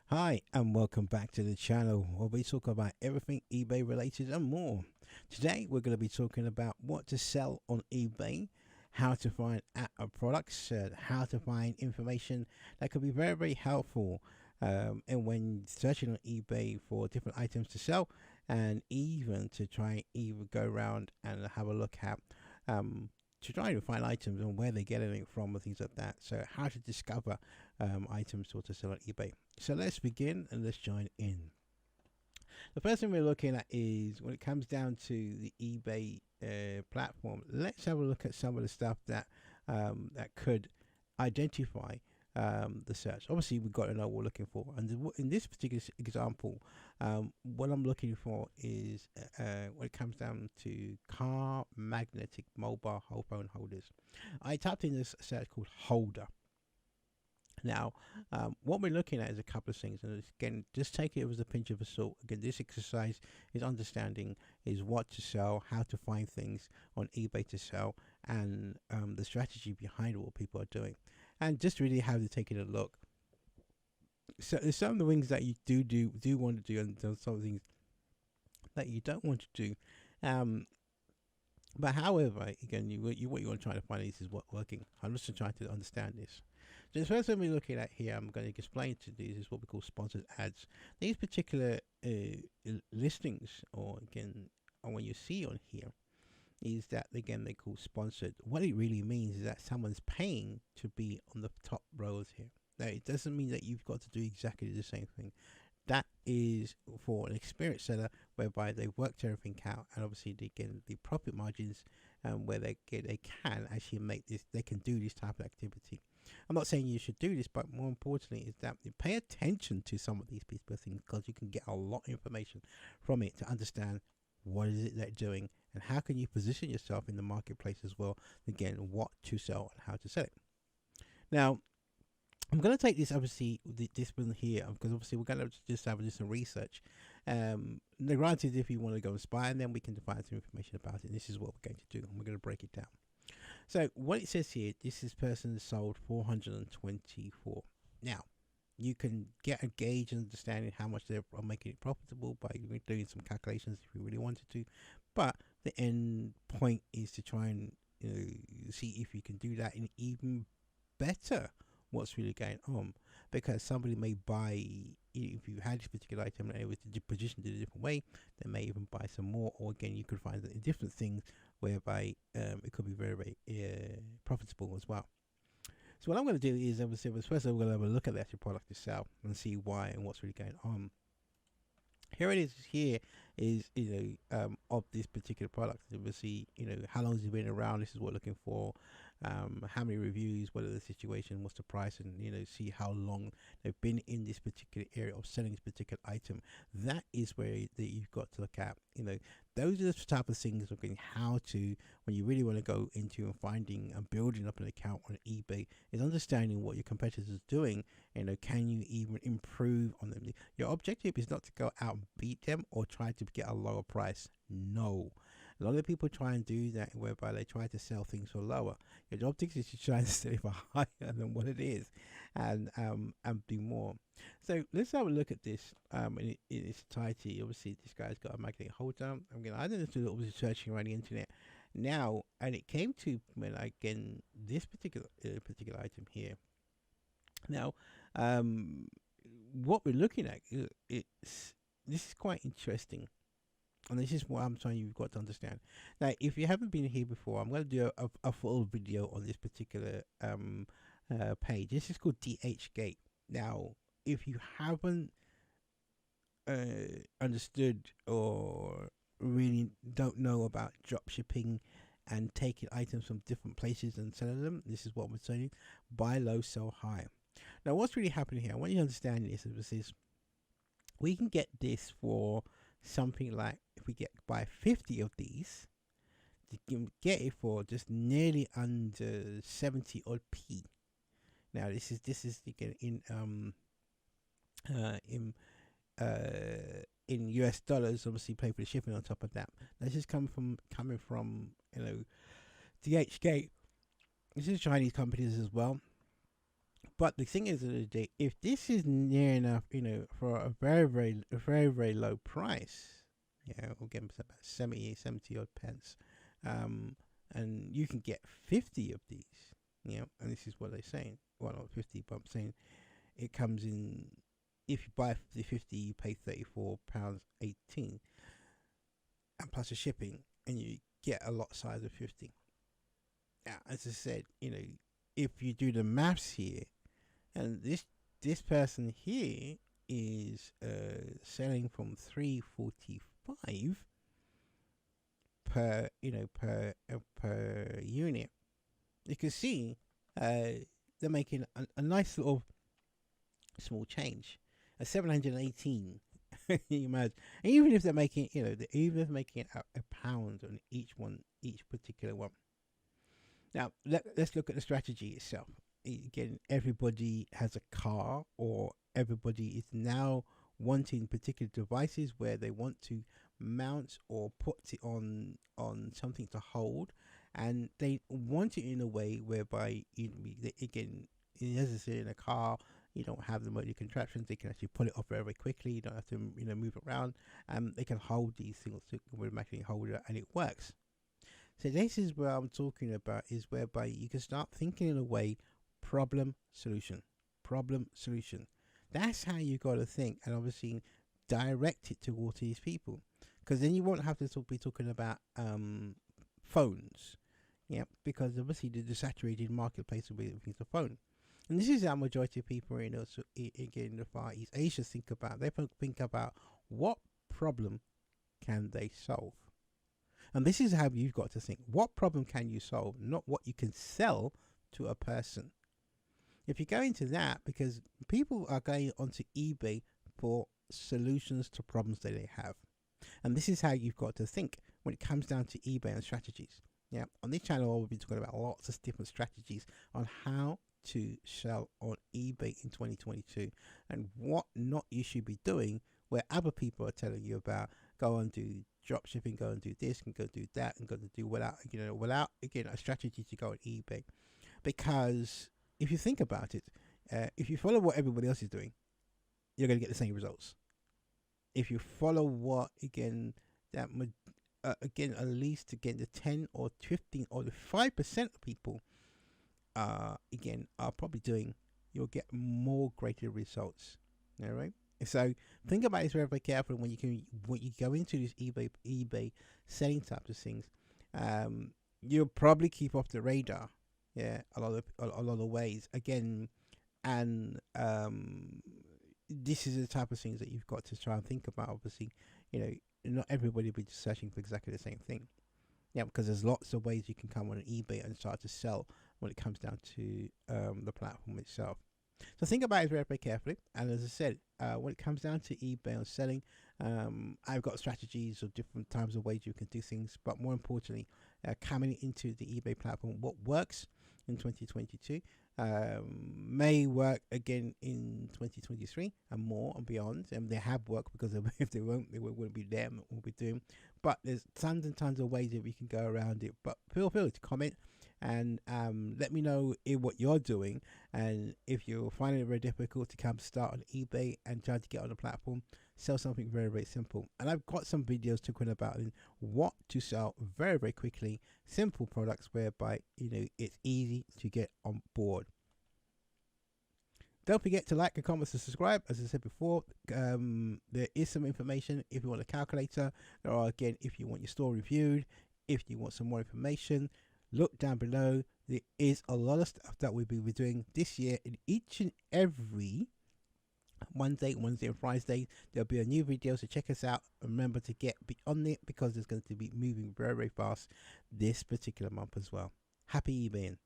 Hi and welcome back to the channel where we talk about everything eBay related and more. Today we're going to be talking about what to sell on eBay, how to find products, how to find information that could be very helpful and when searching on eBay for different items to sell, and even to try even go around and have a look at to try to find items and where they're getting it from and things like that. So how to discover items to sell on eBay. So let's begin and let's join in. The first thing we're looking at is when it comes down to the eBay platform. Let's have a look at some of the stuff that could identify the search. Obviously, we've got to know what we're looking for. And in this particular example, what I'm looking for is when it comes down to car magnetic mobile phone holders. I typed in this search called holder. Now, what we're looking at is a couple of things, and again, just take it with a pinch of salt. Again, this exercise is understanding is what to sell, how to find things on eBay to sell, and the strategy behind what people are doing, and just really how to take it a look. So there's some of the things that you do want to do, and there's some things that you don't want to do. But however, again, what you want to try to find is what working. I'm just trying to understand this. So the first thing we're looking at here, I'm going to explain to these is what we call sponsored ads. These particular listings, or again, or when you see on here, is that again they call sponsored. What it really means is that someone's paying to be on the top rows here. Now, it doesn't mean that you've got to do exactly the same thing. That is for an experienced seller, whereby they've worked everything out, and obviously they get the profit margins, where they can actually make this. They can do this type of activity. I'm not saying you should do this, but more importantly is that you pay attention to some of these people things, because you can get a lot of information from it to understand what is it they're doing and how can you position yourself in the marketplace as well. Again, what to sell and how to sell it. Now, I'm going to take this, obviously, this one here, because obviously we're going to just have some research. Granted, if you want to go and spy, and then we can find some information about it. This is what we're going to do, and we're going to break it down. So what it says here, this is person sold 424. Now, you can get a gauge and understanding how much they're making it profitable by doing some calculations if you really wanted to. But the end point is to try and see if you can do that in even better what's really going on, because somebody may buy, if you had this particular item and it was positioned in a different way, they may even buy some more, or again you could find different things whereby it could be very profitable as well. So what I'm going to do is, obviously, first we're going to have a look at the actual product itself and see why and what's really going on. Here it is. Here is of this particular product. Obviously, how long has it been around. This is what we're looking for. How many reviews, what are the situation, what's the price, and see how long they've been in this particular area of selling this particular item. That is where that you've got to look at. Those are the type of things looking how to, when you really want to go into and finding and building up an account on eBay, is understanding what your competitors are doing. Can you even improve on them? Your objective is not to go out and beat them or try to get a lower price. No. A lot of people try and do that, whereby they try to sell things for lower. Your objective is to try and sell it for higher than what it is, and do more. So let's have a look at this in its entirety. Obviously, this guy's got a magnetic holder. I did a little bit of searching around the internet now, and it came to again this particular item here. Now, what we're looking at, this is quite interesting. And this is what I'm saying you've got to understand. Now, if you haven't been here before, I'm going to do a full video on this particular page. This is called DHGate. Now, if you haven't understood or really don't know about drop shipping and taking items from different places and selling them, this is what we're saying: buy low, sell high. Now, what's really happening here, I want you to understand this, we can get this for something like, if we buy 50 of these, you can get it for just nearly under 70 odd p. Now this is again in US dollars, obviously pay for the shipping on top of that. This is coming from DHGate. This is Chinese companies as well, But the thing is, if this is near enough, for a very low price, again, it's about 70 odd pence, um, and you can get 50 of these, and this is what they're saying. Well, not 50, but I'm saying it comes in. If you buy the 50, you pay £34.18, and plus the shipping, and you get a lot size of 50. Now, as I said, if you do the maths here, and this person here is selling from 345 per unit. You can see they're making a nice little small change. A 718. You imagine, and even if they're making, even if they're making a pound on each particular one. Now let's look at the strategy itself. Again, everybody has a car, or everybody is now wanting particular devices where they want to mount or put it on something to hold, and they want it in a way whereby again, as I said, in a car, you don't have the motor contraptions. They can actually pull it off very, very quickly. You don't have to move around. They can hold these things to automatically hold it, and it works. So this is where I'm talking about, is whereby you can start thinking in a way, problem solution. That's how you got to think, and obviously direct it towards these people, because then you won't have to be talking about phones, because obviously the saturated marketplace will be the phone. And this is how majority of people, again, in the Far East Asia think about. They think about what problem can they solve. And this is how you've got to think. What problem can you solve, not what you can sell to a person. If you go into that, because people are going onto eBay for solutions to problems that they have. And this is how you've got to think when it comes down to eBay and strategies. On this channel, I'll be talking about lots of different strategies on how to sell on eBay in 2022, and what not you should be doing, where other people are telling you about, go and do drop shipping, go and do this, and go do that, and go to do without again a strategy to go on eBay. Because if you think about it, if you follow what everybody else is doing, you're going to get the same results. If you follow what again at least again the 10 or 15 or the 5% of people are probably doing, you'll get more greater results. All right. So think about this very, very carefully when you go into this eBay selling types of things. You'll probably keep off the radar. A lot of ways again, and this is the type of things that you've got to try and think about. Obviously, not everybody will be just searching for exactly the same thing. Because there's lots of ways you can come on eBay and start to sell when it comes down to the platform itself. So think about it very, very carefully. And as I said, when it comes down to eBay and selling, I've got strategies of different types of ways you can do things. But more importantly, coming into the eBay platform, what works in 2022 may work again in 2023 and more and beyond. And they have worked, because if they wouldn't be there and what we'll be doing. But there's tons and tons of ways that we can go around it. But feel free to comment and let me know what you're doing, and if you're finding it very difficult to come start on eBay and try to get on the platform, sell something very, very simple. And I've got some videos talking about what to sell very, very quickly, simple products whereby it's easy to get on board. Don't forget to like and comment and subscribe. As I said before, there is some information if you want a calculator, or again, if you want your store reviewed, if you want some more information, look down below. There is a lot of stuff that we'll be doing this year in each and every Wednesday and Friday. There'll be a new video, so check us out. Remember to get on it, because it's going to be moving very, very fast this particular month as well. Happy eBaying.